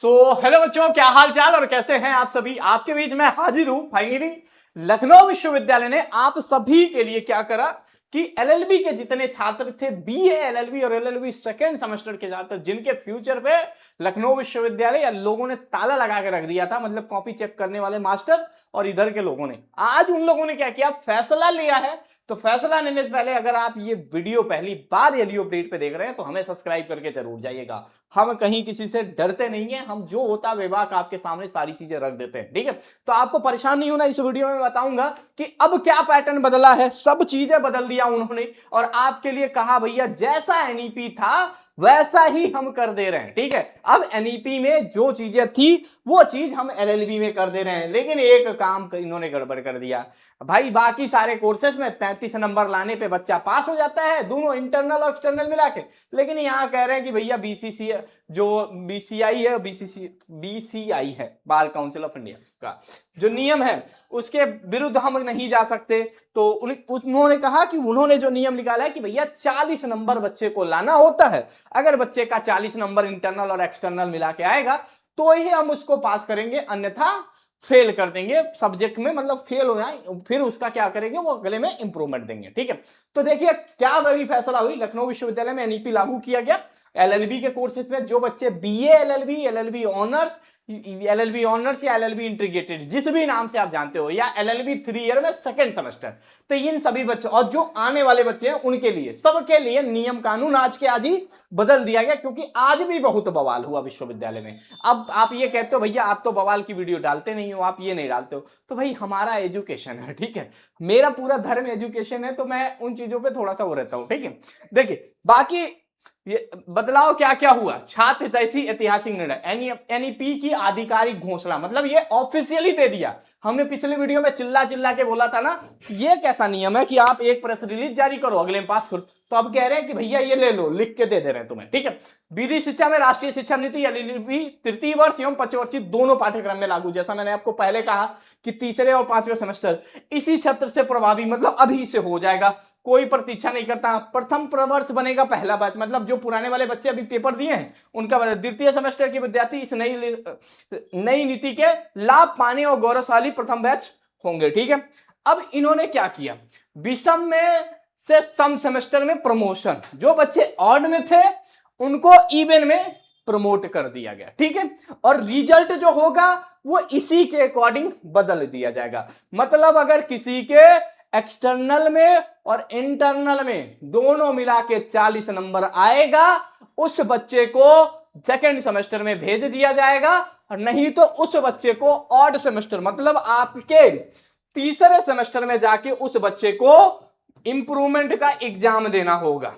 Hello बच्चों, क्या हाल चाल और कैसे हैं आप सभी। आपके बीच में हाजिर हूं। फाइनली लखनऊ विश्वविद्यालय ने आप सभी के लिए क्या करा कि एलएलबी के जितने छात्र थे, बीए एलएलबी और एलएलबी सेकेंड सेमेस्टर के छात्र, जिनके फ्यूचर पे लखनऊ विश्वविद्यालय या लोगों ने ताला लगा के रख दिया था, मतलब कॉपी चेक करने वाले मास्टर और इधर के लोगों ने, आज उन लोगों ने क्या किया, फैसला लिया है। तो फैसला लेने से पहले अगर आप ये वीडियो पहली बार एलियो अपडेट पे देख रहे हैं तो हमें सब्सक्राइब करके जरूर जाइएगा। हम कहीं किसी से डरते नहीं है, हम जो होता विभाग आपके सामने सारी चीजें रख देते हैं, ठीक है। तो आपको परेशान नहीं होना, इस वीडियो में बताऊंगा कि अब क्या पैटर्न बदला है। सब चीजें बदल दिया उन्होंने और आपके लिए कहा भैया जैसा एनईपी था वैसा ही हम कर दे रहे हैं, ठीक है। अब एनईपी में जो चीजें थी वो चीज हम एलएलबी में कर दे रहे हैं, लेकिन एक काम इन्होंने गड़बड़ कर दिया भाई। बाकी सारे कोर्सेज में 33 नंबर लाने पे बच्चा पास हो जाता है, दोनों इंटरनल और एक्सटर्नल मिला के। लेकिन यहां कह रहे हैं कि भैया बीसीसी जो बीसीआई है, बीसीआई है, बार काउंसिल ऑफ इंडिया का जो नियम है उसके विरुद्ध हम नहीं जा सकते। तो उन्होंने कहा कि उन्होंने जो नियम निकाला है कि भैया 40 नंबर बच्चे को लाना होता है। अगर बच्चे का 40 नंबर इंटरनल और एक्सटर्नल मिला के आएगा तो ही हम उसको पास करेंगे, अन्यथा फेल कर देंगे सब्जेक्ट में, मतलब फेल हो जाए। फिर उसका क्या करेंगे, वो अगले में इंप्रूवमेंट देंगे, ठीक है। तो देखिए क्या वही फैसला हुई, लखनऊ विश्वविद्यालय में एनईपी लागू किया गया। एलएलबी के कोर्सेज में जो बच्चे BA LLB, LLB honours, LLB honours या एलएलबी इंटीग्रेटेड, जिस भी नाम से आप जानते हो, या एलएलबी 3 ईयर में सेकंड सेमेस्टर, तो इन सभी बच्चों और जो आने वाले बच्चे हैं उनके लिए, सबके लिए नियम कानून आज के आज ही बदल दिया गया। क्योंकि आज भी बहुत बवाल हुआ विश्वविद्यालय में। अब आप ये कहते हो भैया आप तो बवाल की वीडियो डालते नहीं हो, आप ये नहीं डालते हो, तो भाई हमारा एजुकेशन है, ठीक है। मेरा पूरा धर्म एजुकेशन है, तो मैं उन चीजों पे थोड़ा सा वो रहता हूं, ठीक है। देखिए बाकी ये बदलाव क्या क्या हुआ, छात्र हितैषी ऐतिहासिक निर्णय, एनईपी की आधिकारिक घोषणा, मतलब ये ऑफिशियली दे दिया। हमने पिछले वीडियो में चिल्ला चिल्ला के बोला था ना, ये कैसा नियम है कि आप एक प्रेस रिलीज जारी करो अगले में पास करो। तो अब कह रहे हैं कि भैया ये ले लो, लिख के दे दे रहे हैं तुम्हें, ठीक है। विधि शिक्षा में राष्ट्रीय शिक्षा नीति एलएलबी तृतीय वर्ष एवं पंचवर्षीय दोनों पाठ्यक्रम में लागू। जैसा मैंने आपको पहले कहा कि तीसरे और पांचवें सेमेस्टर इसी छत्र से प्रभावी, मतलब अभी से हो जाएगा, कोई प्रतीक्षा नहीं करता। प्रथम प्रवर्ष बनेगा पहला बैच, मतलब जो पुराने वाले बच्चे अभी पेपर दिए हैं उनका द्वितीय सेमेस्टर के विद्यार्थी इस नई नीति के लाभ पाने और गौरवशाली प्रथम बैच होंगे, ठीक है। अब इन्होंने क्या किया, विषम में से सम सेमेस्टर में प्रमोशन, जो बच्चे ऑड में थे उनको इवन में प्रमोट कर दिया गया, ठीक है। और रिजल्ट जो होगा वो इसी के अकॉर्डिंग बदल दिया जाएगा। मतलब अगर किसी के एक्सटर्नल में और इंटरनल में दोनों मिला के 40 नंबर आएगा, उस बच्चे को सेकेंड सेमेस्टर में भेज दिया जाएगा, और नहीं तो उस बच्चे को ऑड सेमेस्टर, मतलब आपके तीसरे सेमेस्टर में जाके उस बच्चे को इंप्रूवमेंट का एग्जाम देना होगा।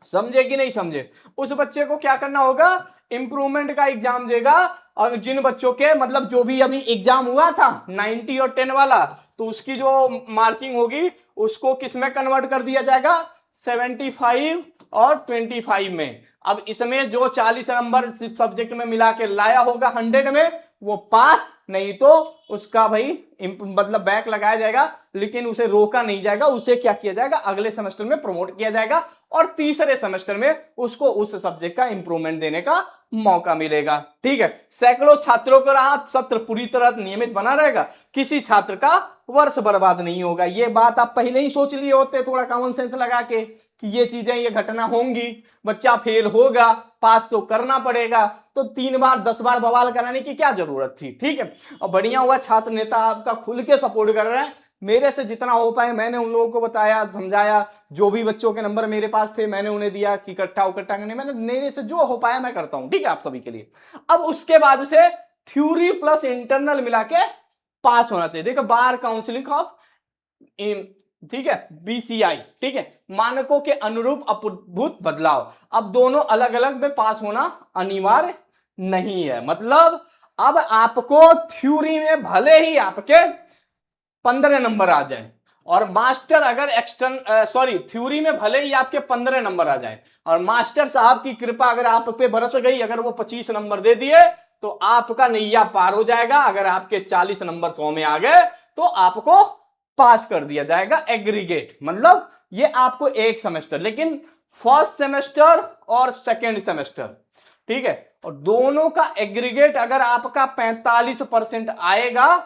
समझे कि नहीं समझे, उस बच्चे को क्या करना होगा, इंप्रूवमेंट का एग्जाम देगा। और जिन बच्चों के, मतलब जो भी अभी एग्जाम हुआ था 90 और 10 वाला, तो उसकी जो मार्किंग होगी उसको किस में कन्वर्ट कर दिया जाएगा, 75 और 25 में। अब इसमें जो 40 नंबर सब्जेक्ट में मिला के लाया होगा 100 में, वो पास, नहीं तो उसका भाई मतलब बैक लगाया जाएगा, लेकिन उसे रोका नहीं जाएगा, उसे क्या किया जाएगा, अगले सेमेस्टर में प्रमोट किया जाएगा और तीसरे सेमेस्टर में उसको उस सब्जेक्ट का इंप्रूवमेंट देने का मौका मिलेगा, ठीक है। सैकड़ों छात्रों को राहत, सत्र पूरी तरह नियमित बना रहेगा, किसी छात्र का वर्ष बर्बाद नहीं होगा। ये बात आप पहले ही सोच लिए होते, थोड़ा कॉमन सेंस लगा के, कि ये चीजें, ये घटना होंगी, बच्चा फेल होगा, पास तो करना पड़ेगा, तो 3 बार 10 बार बवाल कराने की क्या जरूरत थी, ठीक है। और बढ़िया हुआ छात्र नेता आपका खुल के सपोर्ट कर रहे हैं। मेरे से जितना हो पाए मैंने उन लोगों को बताया, समझाया, जो भी बच्चों के नंबर मेरे पास थे मैंने उन्हें दिया कि इकट्ठा करने, मैंने मेरे से जो हो पाया मैं करता हूं, ठीक है, आप सभी के लिए। अब उसके बाद से थ्योरी प्लस इंटरनल मिला के पास होना चाहिए। देखो बार काउंसिलिंग ऑफ, ठीक है, बीसीआई, ठीक है, मानकों के अनुरूप अद्भुत बदलाव। अब दोनों अलग अलग में पास होना अनिवार्य नहीं है। मतलब अब आपको थ्योरी में भले ही आपके 15 नंबर आ जाए, और मास्टर अगर थ्योरी में भले ही आपके 15 नंबर आ जाए, और मास्टर साहब की कृपा अगर आप पे बरस गई, अगर वो 25 नंबर दे दिए तो आपका नैया पार हो जाएगा। अगर आपके 40 नंबर 100 में आ गए तो आपको पास कर दिया जाएगा एग्रीगेट। मतलब ये आपको एक सेमेस्टर, लेकिन फर्स्ट सेमेस्टर और सेकेंड सेमेस्टर, ठीक है, और दोनों का एग्रीगेट अगर आपका 45% आएगा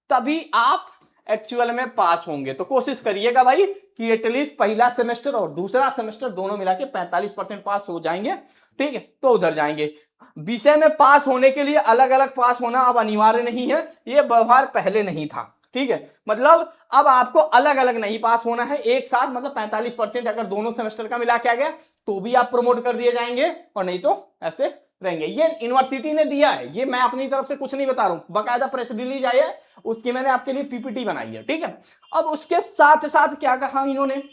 तभी आप एक्चुअल में पास होंगे। तो कोशिश करिएगा भाई कि एटलीस्ट पहला सेमेस्टर और दूसरा सेमेस्टर दोनों मिला के 45% पास हो जाएंगे, ठीक है, तो उधर जाएंगे। विषय में पास होने के लिए अलग अलग पास होना अब अनिवार्य नहीं है, ये व्यवहार पहले नहीं था, ठीक है। मतलब अब आपको अलग अलग नहीं पास होना है, एक साथ मतलब 45% अगर दोनों सेमेस्टर का मिला के आ गया तो भी आप प्रमोट कर दिए जाएंगे, और नहीं तो ऐसे रहेंगे। ये यूनिवर्सिटी ने दिया है, ये मैं अपनी तरफ से कुछ नहीं बता रहा हूं, बकायदा प्रेस रिलीज आई है, उसकी मैंने आपके लिए पीपीटी बनाई है, ठीक है। अब उसके साथ साथ क्या कहा इन्होंने,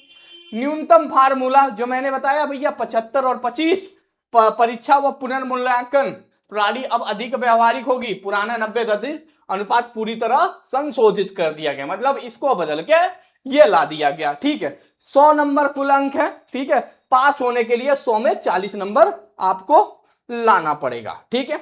न्यूनतम फार्मूला जो मैंने बताया भैया 75 और 25 परीक्षा व पुनर्मूल्यांकन प्रणाली अब अधिक व्यवहारिक होगी, पुराना 90-10 अनुपात पूरी तरह संशोधित कर दिया गया, मतलब इसको बदल के ये ला दिया गया, ठीक है। 100 नंबर कुल अंक है, ठीक है, पास होने के लिए 100 में 40 नंबर आपको लाना पड़ेगा, ठीक है।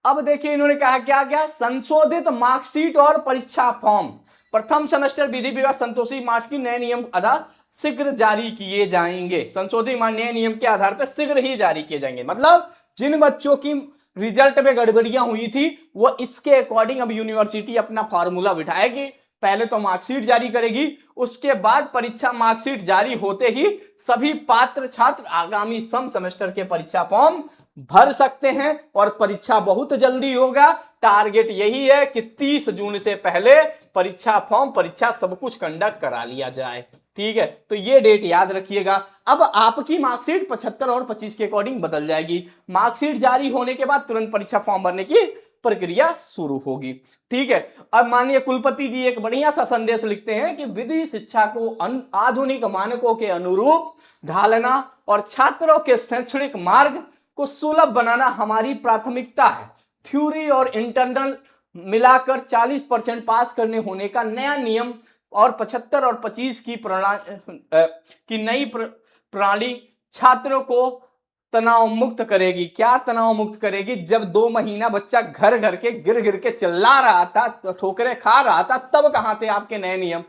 अब देखिए इन्होंने कहा क्या क्या, संशोधित मार्कशीट और परीक्षा फॉर्म प्रथम सेमेस्टर विधि विभाग संतोषी मार्च की नए नियम आधार शीघ्र जारी किए जाएंगे, संशोधित नए नियम के आधार पर शीघ्र ही जारी किए जाएंगे। मतलब जिन बच्चों की रिजल्ट में गड़बड़ियां हुई थी वो इसके अकॉर्डिंग अब यूनिवर्सिटी अपना फार्मूला बिठाएगी, पहले तो मार्कशीट जारी करेगी, उसके बाद परीक्षा मार्कशीट जारी होते ही सभी पात्र छात्र आगामी सम सेमेस्टर के परीक्षा फॉर्म भर सकते हैं, और परीक्षा बहुत जल्दी होगा। टारगेट यही है कि 30 जून से पहले परीक्षा फॉर्म परीक्षा सब कुछ कंडक्ट करा लिया जाए, ठीक है। तो ये डेट याद रखिएगा। अब आपकी मार्कशीट 75 और 25 के अकॉर्डिंग बदल जाएगी, मार्कशीट जारी होने के बाद तुरंत परीक्षा फॉर्म भरने की प्रक्रिया शुरू होगी, ठीक है। अब माननीय कुलपति जी एक बढ़िया सा संदेश लिखते हैं कि विधि शिक्षा को आधुनिक मानकों के अनुरूप ढालना और छात्रों के शैक्षणिक मार्ग को सुलभ बनाना हमारी प्राथमिकता है। थ्योरी और इंटरनल मिलाकर 40% पास करने होने का नया नियम और 75 और 25 की नई प्रणाली छात्रों को तनाव मुक्त करेगी। क्या तनाव मुक्त करेगी, जब 2 महीना बच्चा घर घर के गिर के चिल्ला रहा था, ठोकरे खा रहा था, तब कहां थे आपके नए नियम।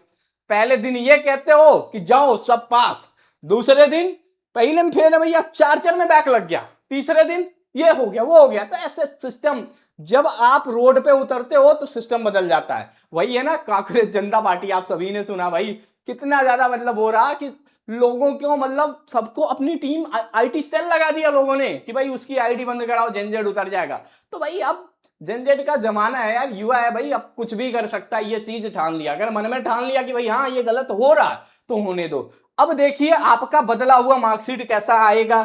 पहले दिन ये कहते हो कि जाओ सब पास, दूसरे दिन पहले में फेल है भैया, 4 में बैक लग गया, तीसरे दिन ये हो गया वो हो गया। तो ऐसे सिस्टम, जब आप रोड पे उतरते हो तो सिस्टम बदल जाता है। वही है ना कांग्रेस जनता पार्टी, आप सभी ने सुना भाई कितना ज्यादा मतलब हो रहा कि लोगों को मतलब सबको अपनी टीम आईटी सेल लगा दिया लोगों ने कि भाई उसकी आईडी बंद कराओ, जेनजेड उतर जाएगा। तो भाई अब जेनजेड का जमाना है यार, युवा है भाई, अब कुछ भी कर सकता है। ये चीज ठान लिया, अगर मन में ठान लिया कि भाई हाँ ये गलत हो रहा है तो होने दो। अब देखिए आपका बदला हुआ मार्कशीट कैसा आएगा,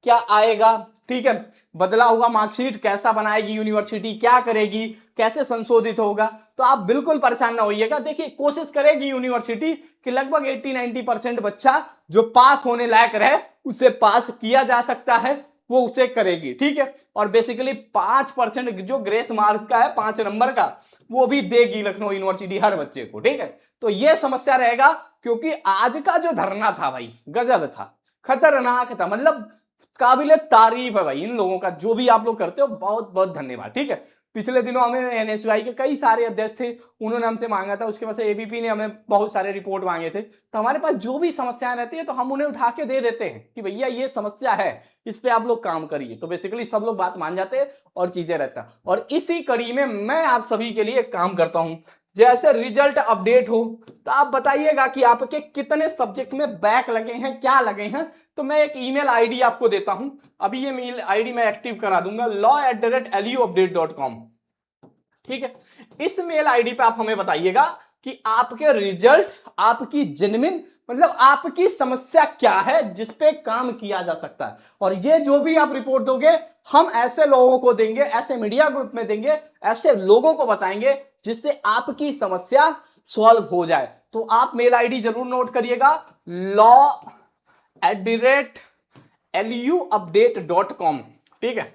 क्या आएगा, ठीक है। बदला हुआ मार्कशीट कैसा बनाएगी यूनिवर्सिटी, क्या करेगी, कैसे संशोधित होगा, तो आप बिल्कुल परेशान ना होइएगा। देखिए कोशिश करेगी यूनिवर्सिटी कि लगभग 80-90% बच्चा जो पास होने लायक रहे उसे पास किया जा सकता है, वो उसे करेगी, ठीक है। और बेसिकली 5% जो ग्रेस मार्क्स का है 5 नंबर का, वो भी देगी लखनऊ यूनिवर्सिटी हर बच्चे को, ठीक है। तो ये समस्या रहेगा, क्योंकि आज का जो धरना था भाई गजब था, खतरनाक था, मतलब काबिले तारीफ है भाई इन लोगों का, जो भी आप लोग करते हो बहुत बहुत धन्यवाद, ठीक है। पिछले दिनों हमें एनएसयूआई के कई सारे अध्यक्ष थे, उन्होंने हमसे मांगा था, उसके बाद से एबीपी ने हमें बहुत सारे रिपोर्ट मांगे थे। तो हमारे पास जो भी समस्याएं रहती है तो हम उन्हें उठा के दे देते हैं कि भैया ये समस्या है, इस पे आप लोग काम करिए। तो बेसिकली सब लोग बात मान जाते हैं और चीजें रहता। और इसी कड़ी में मैं आप सभी के लिए काम करता हूं। जैसे रिजल्ट अपडेट हो तो आप बताइएगा कि आपके कितने सब्जेक्ट में बैक लगे हैं, क्या लगे हैं। तो मैं एक ईमेल आईडी आपको देता हूं, अभी ये मेल आईडी मैं एक्टिव करा दूंगा, law@luupdate.com, ठीक है। इस मेल आईडी पे आप हमें बताइएगा कि आपके रिजल्ट, आपकी जेन्युइन मतलब आपकी समस्या क्या है जिस पे काम किया जा सकता है। और ये जो भी आप रिपोर्ट दोगे हम ऐसे लोगों को देंगे, ऐसे मीडिया ग्रुप में देंगे, ऐसे लोगों को बताएंगे जिससे आपकी समस्या सॉल्व हो जाए। तो आप मेल आईडी जरूर नोट करिएगा, law@luupdate.com, ठीक है।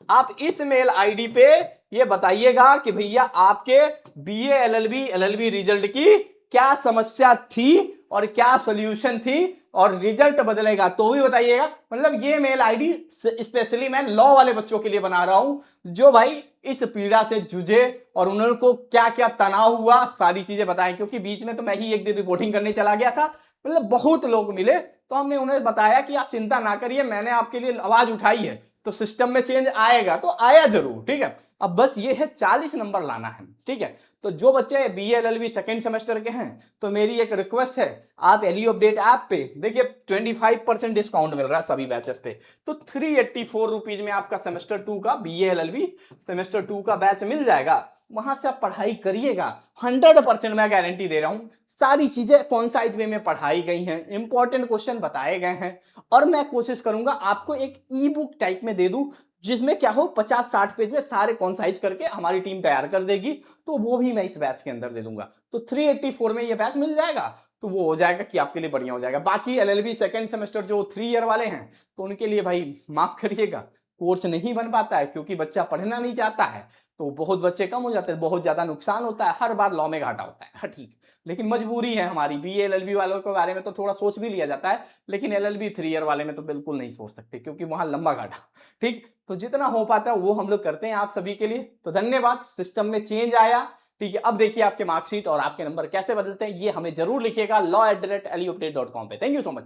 आप इस मेल आईडी पे ये बताइएगा कि भैया आपके बीए एलएलबी रिजल्ट की क्या समस्या थी और क्या सॉल्यूशन थी, और रिजल्ट बदलेगा तो भी बताइएगा। मतलब ये मेल आईडी स्पेशली मैं लॉ वाले बच्चों के लिए बना रहा हूं, जो भाई इस पीड़ा से जूझे और उनको क्या क्या तनाव हुआ सारी चीजें बताएं। क्योंकि बीच में तो मैं ही एक दिन रिपोर्टिंग करने चला गया था, मतलब बहुत लोग मिले तो हमने उन्हें बताया कि आप चिंता ना करिए, मैंने आपके लिए आवाज उठाई है, तो सिस्टम में चेंज आएगा, तो आया जरूर, ठीक है। अब बस ये है 40 नंबर लाना है, ठीक है। तो जो बच्चे बीए एलएलबी सेकंड सेमेस्टर के हैं, तो मेरी एक रिक्वेस्ट है, आप एलयू अपडेट ऐप पे देखिए 25% डिस्काउंट मिल रहा है सभी बैचेस पे, तो 384 रुपीज में आपका सेमेस्टर 2 का बीए एलएलबी सेमेस्टर 2 का बैच मिल जाएगा। वहां से आप पढ़ाई करिएगा, 100% मैं गारंटी दे रहा हूं, सारी चीजें कॉन्साइज वे में पढ़ाई गई हैं, इंपॉर्टेंट क्वेश्चन बताए गए हैं, और मैं कोशिश करूंगा आपको एक ई बुक टाइप में दे दूं, जिसमें क्या हो 50-60 पेज में सारे कॉन्साइज करके हमारी टीम तैयार कर देगी, तो वो भी मैं इस बैच के अंदर दे दूंगा। तो 384 में ये बैच मिल जाएगा, तो वो हो जाएगा कि आपके लिए बढ़िया हो जाएगा। बाकी एलएलबी सेकंड सेमेस्टर जो 3 ईयर वाले हैं, तो उनके लिए भाई माफ करिएगा, कोर्स नहीं बन पाता है, क्योंकि बच्चा पढ़ना नहीं चाहता है, तो बहुत बच्चे कम हो जाते हैं, बहुत ज्यादा नुकसान होता है, हर बार लॉ में घाटा होता है। हाँ ठीक, लेकिन मजबूरी है हमारी, बीए एलएलबी वालों के बारे में तो थोड़ा सोच भी लिया जाता है, लेकिन एलएलबी 3 ईयर वाले में तो बिल्कुल नहीं सोच सकते, क्योंकि वहां लंबा घाटा। ठीक, तो जितना हो पाता है वो हम लोग करते हैं आप सभी के लिए। तो धन्यवाद, सिस्टम में चेंज आया, ठीक है। अब देखिए आपके मार्कशीट और आपके नंबर कैसे बदलते हैं, ये हमें जरूर लिखिएगा law@eliupdate.com पे। Thank you so much.